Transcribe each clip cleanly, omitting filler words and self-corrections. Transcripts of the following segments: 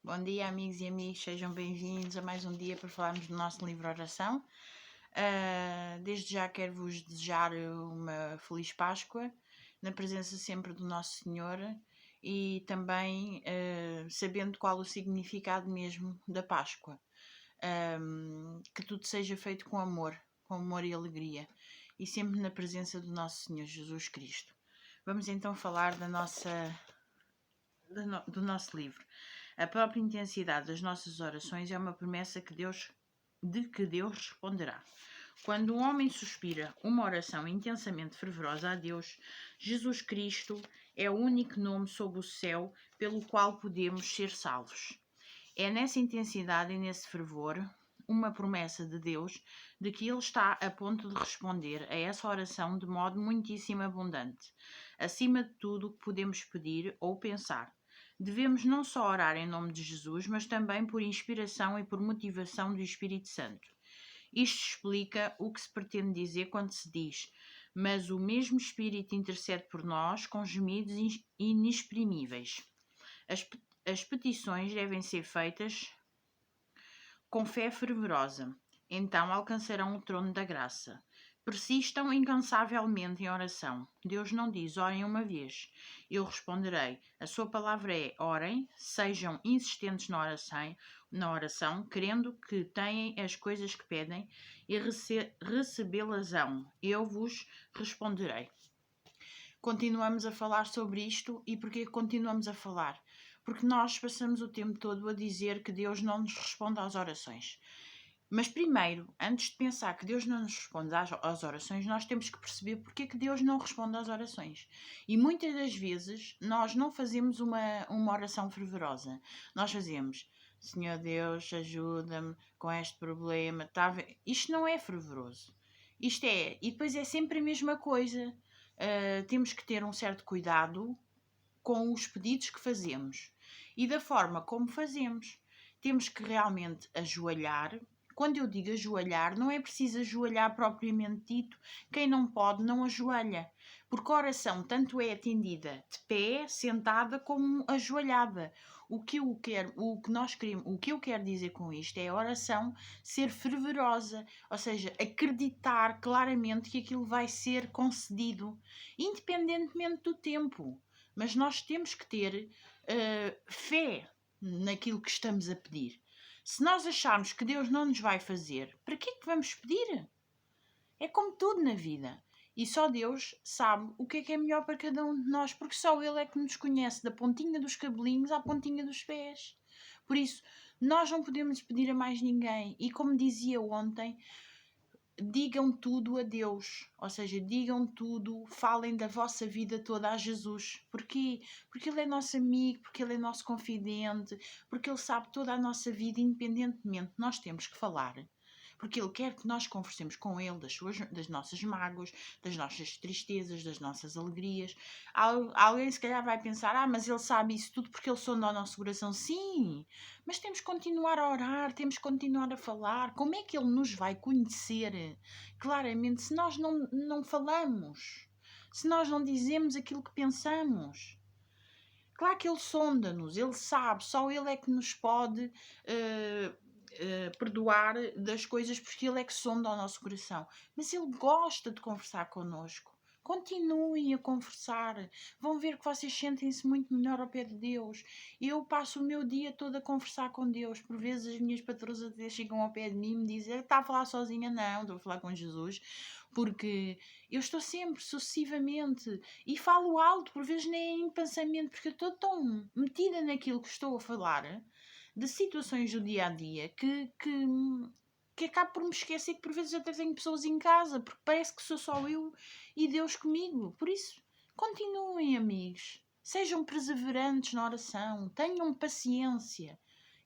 Bom dia, amigos e amigas, sejam bem-vindos a mais um dia para falarmos do nosso livro Oração. Desde já quero vos desejar uma feliz Páscoa, na presença sempre do Nosso Senhor e também sabendo qual o significado mesmo da Páscoa. Que tudo seja feito com amor e alegria e sempre na presença do Nosso Senhor Jesus Cristo. Vamos então falar do nosso livro. A própria intensidade das nossas orações é uma promessa de que Deus responderá. Quando um homem suspira uma oração intensamente fervorosa a Deus, Jesus Cristo é o único nome sob o céu pelo qual podemos ser salvos. É nessa intensidade e nesse fervor uma promessa de Deus de que Ele está a ponto de responder a essa oração de modo muitíssimo abundante, acima de tudo o que podemos pedir ou pensar. Devemos não só orar em nome de Jesus, mas também por inspiração e por motivação do Espírito Santo. Isto explica o que se pretende dizer quando se diz: mas o mesmo Espírito intercede por nós com gemidos inexprimíveis. As petições devem ser feitas com fé fervorosa. Então alcançarão o trono da graça. Persistam incansavelmente em oração. Deus não diz: orem uma vez, eu responderei. A sua palavra é: orem, sejam insistentes na oração, crendo que têm as coisas que pedem e recebê-las-ão. Eu vos responderei. Continuamos a falar sobre isto e porquê continuamos a falar? Porque nós passamos o tempo todo a dizer que Deus não nos responde às orações. Mas primeiro, antes de pensar que Deus não nos responde às orações, nós temos que perceber porque é que Deus não responde às orações. E muitas das vezes nós não fazemos uma oração fervorosa. Nós fazemos: Senhor Deus, ajuda-me com este problema. Isto não é fervoroso. Isto é, e depois é sempre a mesma coisa. Temos que ter um certo cuidado com os pedidos que fazemos e da forma como fazemos. Temos que realmente ajoelhar. Quando eu digo ajoelhar, não é preciso ajoelhar propriamente dito. Quem não pode, não ajoelha. Porque a oração tanto é atendida de pé, sentada, como ajoelhada. O que eu quero dizer com isto é a oração ser fervorosa, ou seja, acreditar claramente que aquilo vai ser concedido, independentemente do tempo. Mas nós temos que ter fé naquilo que estamos a pedir. Se nós acharmos que Deus não nos vai fazer, para que é que vamos pedir? É como tudo na vida. E só Deus sabe o que é melhor para cada um de nós, porque só Ele é que nos conhece da pontinha dos cabelinhos à pontinha dos pés. Por isso, nós não podemos pedir a mais ninguém. E como dizia ontem, digam tudo a Deus, ou seja, digam tudo, falem da vossa vida toda a Jesus. Porquê? Porque Ele é nosso amigo, porque Ele é nosso confidente, porque Ele sabe toda a nossa vida, independentemente. Nós temos que falar, porque Ele quer que nós conversemos com Ele das nossas mágoas, das nossas tristezas, das nossas alegrias. Alguém se calhar vai pensar: mas Ele sabe isso tudo porque Ele sonda o nosso coração. Sim, mas temos que continuar a orar, temos que continuar a falar. Como é que Ele nos vai conhecer claramente se nós não falamos? Se nós não dizemos aquilo que pensamos? Claro que Ele sonda-nos, Ele sabe, só Ele é que nos pode perdoar das coisas, porque Ele é que sonda o nosso coração. Mas Ele gosta de conversar connosco. Continuem a conversar. Vão ver que vocês sentem-se muito melhor ao pé de Deus. Eu passo o meu dia todo a conversar com Deus. Por vezes as minhas patroas até chegam ao pé de mim e me dizem: está a falar sozinha? Não, estou a falar com Jesus. Porque eu estou sempre, sucessivamente, e falo alto, por vezes nem em pensamento, porque eu estou tão metida naquilo que estou a falar, de situações do dia a dia, que acabo por me esquecer que por vezes até tenho pessoas em casa, porque parece que sou só eu e Deus comigo. Por isso, continuem, amigos. Sejam perseverantes na oração, tenham paciência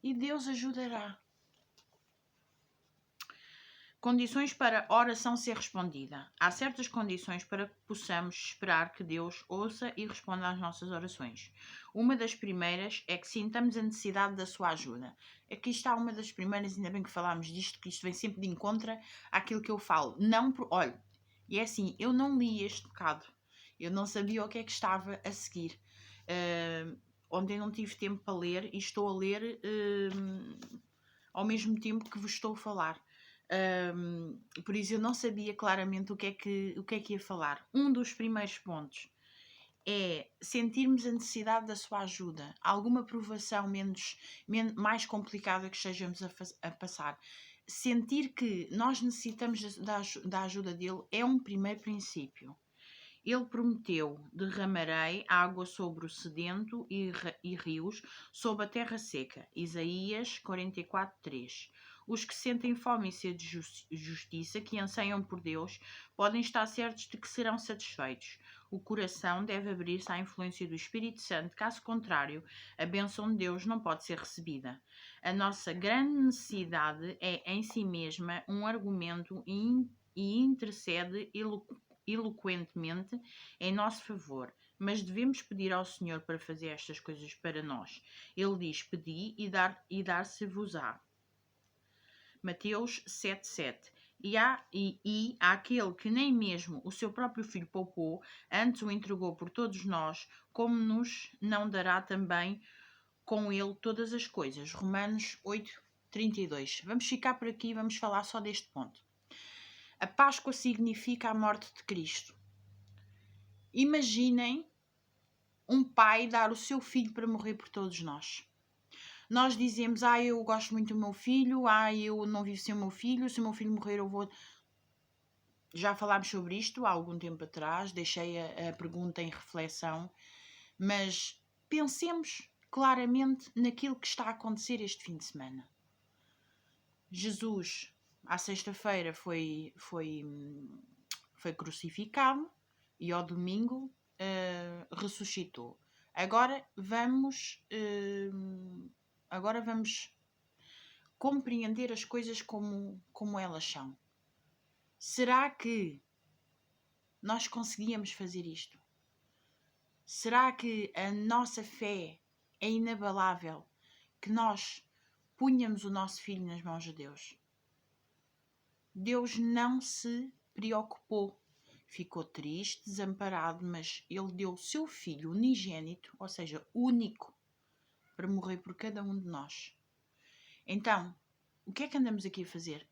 e Deus ajudará. Condições para a oração ser respondida. Há certas condições para que possamos esperar que Deus ouça e responda às nossas orações. Uma das primeiras é que sintamos a necessidade da sua ajuda. Aqui está uma das primeiras, ainda bem que falámos disto, que isto vem sempre de encontro àquilo que eu falo. Olha, e é assim, eu não li este bocado. Eu não sabia o que é que estava a seguir. Ontem não tive tempo para ler e estou a ler ao mesmo tempo que vos estou a falar. Por isso eu não sabia claramente o que é que ia falar. Um dos primeiros pontos é sentirmos a necessidade da sua ajuda, alguma provação mais complicada que estejamos a passar. Sentir que nós necessitamos da ajuda dele é um primeiro princípio. Ele prometeu: derramarei água sobre o sedento e rios sobre a terra seca. Isaías 44:3. Os que sentem fome e sede de justiça, que anseiam por Deus, podem estar certos de que serão satisfeitos. O coração deve abrir-se à influência do Espírito Santo, caso contrário, a bênção de Deus não pode ser recebida. A nossa grande necessidade é, em si mesma, um argumento e intercede eloquentemente em nosso favor, mas devemos pedir ao Senhor para fazer estas coisas para nós. Ele diz: pedi e dar-se-vos-á. Mateus 7:7. E àquele que nem mesmo o seu próprio filho poupou, antes o entregou por todos nós, como nos não dará também com ele todas as coisas. Romanos 8:32. Vamos ficar por aqui e vamos falar só deste ponto. A Páscoa significa a morte de Cristo. Imaginem um pai dar o seu filho para morrer por todos nós. Nós dizemos: eu gosto muito do meu filho, eu não vivo sem o meu filho, se o meu filho morrer eu vou... Já falámos sobre isto há algum tempo atrás, deixei a pergunta em reflexão, mas pensemos claramente naquilo que está a acontecer este fim de semana. Jesus, à sexta-feira, foi crucificado e ao domingo ressuscitou. Agora vamos compreender as coisas como elas são. Será que nós conseguíamos fazer isto? Será que a nossa fé é inabalável, que nós punhamos o nosso filho nas mãos de Deus? Deus não se preocupou. Ficou triste, desamparado, mas ele deu o seu filho unigênito, ou seja, único, para morrer por cada um de nós. Então, o que é que andamos aqui a fazer?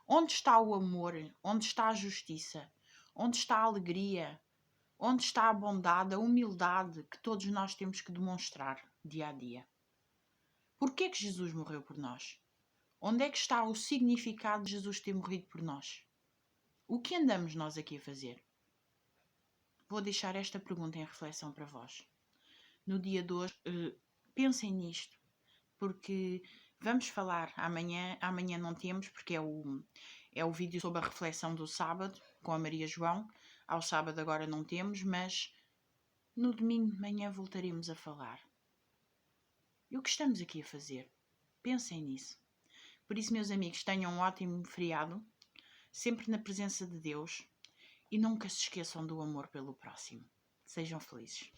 Onde está o amor? Onde está a justiça? Onde está a alegria? Onde está a bondade, a humildade que todos nós temos que demonstrar dia a dia? Porquê que Jesus morreu por nós? Onde é que está o significado de Jesus ter morrido por nós? O que andamos nós aqui a fazer? Vou deixar esta pergunta em reflexão para vós. No dia de hoje, pensem nisto, porque vamos falar amanhã não temos, porque é o vídeo sobre a reflexão do sábado, com a Maria João. Ao sábado agora não temos, mas no domingo de manhã voltaremos a falar. E o que estamos aqui a fazer? Pensem nisso. Por isso, meus amigos, tenham um ótimo feriado, sempre na presença de Deus, e nunca se esqueçam do amor pelo próximo. Sejam felizes.